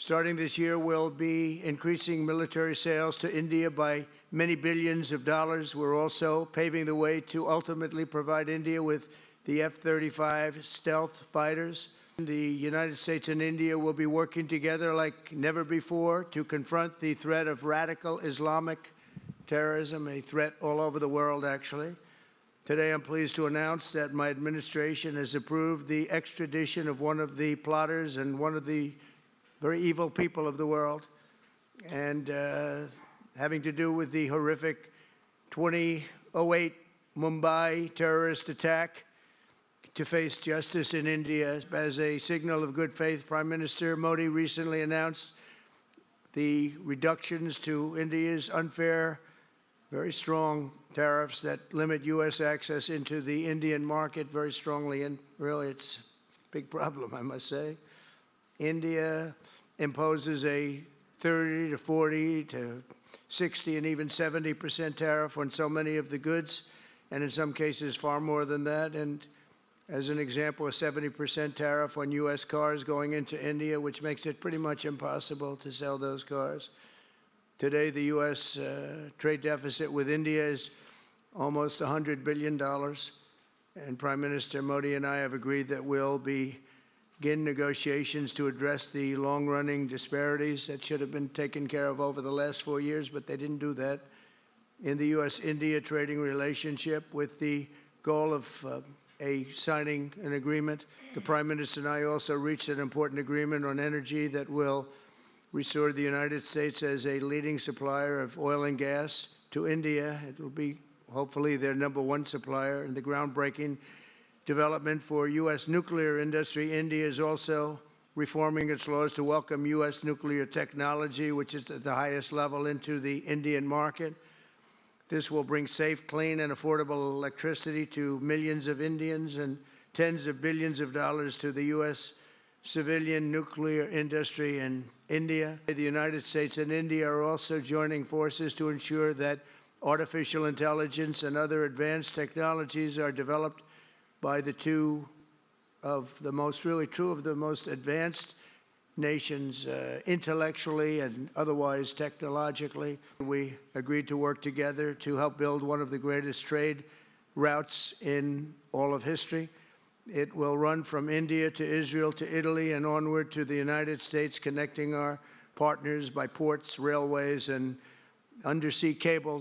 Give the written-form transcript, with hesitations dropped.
Starting this year, we'll be increasing military sales to India by many billions of dollars. We're also paving the way to ultimately provide India with the F-35 stealth fighters. The United States and India will be working together like never before to confront the threat of radical Islamic terrorism, a threat all over the world, actually. Today, I'm pleased to announce that my administration has approved the extradition of one of the plotters and one of the very evil people of the world, and having to do with the horrific 2008 Mumbai terrorist attack, to face justice in India. As a signal of good faith, Prime Minister Modi recently announced the reductions to India's unfair, very strong tariffs that limit U.S. access into the Indian market very strongly, and really it's a big problem, I must say. India imposes a 30 to 40 to 60 and even 70% tariff on so many of the goods, and in some cases far more than that. And as an example, a 70% tariff on U.S. cars going into India, which makes it pretty much impossible to sell those cars. Today, the U.S. Trade deficit with India is almost $100 billion, and Prime Minister Modi and I have agreed that we'll begin negotiations to address the long-running disparities that should have been taken care of over the last 4 years, but they didn't do that, in the U.S.-India trading relationship, with the goal of signing an agreement. The Prime Minister and I also reached an important agreement on energy that will restore the United States as a leading supplier of oil and gas to India. It will be hopefully their #1 supplier. And the groundbreaking development for U.S. nuclear industry. India is also reforming its laws to welcome U.S. nuclear technology, which is at the highest level, into the Indian market. This will bring safe, clean, and affordable electricity to millions of Indians and tens of billions of dollars to the U.S. civilian nuclear industry in India. The United States and India are also joining forces to ensure that artificial intelligence and other advanced technologies are developed by the two of the most advanced nations, intellectually and otherwise technologically. We agreed to work together to help build one of the greatest trade routes in all of history. It will run from India to Israel to Italy and onward to the United States, connecting our partners by ports, railways, and undersea cables.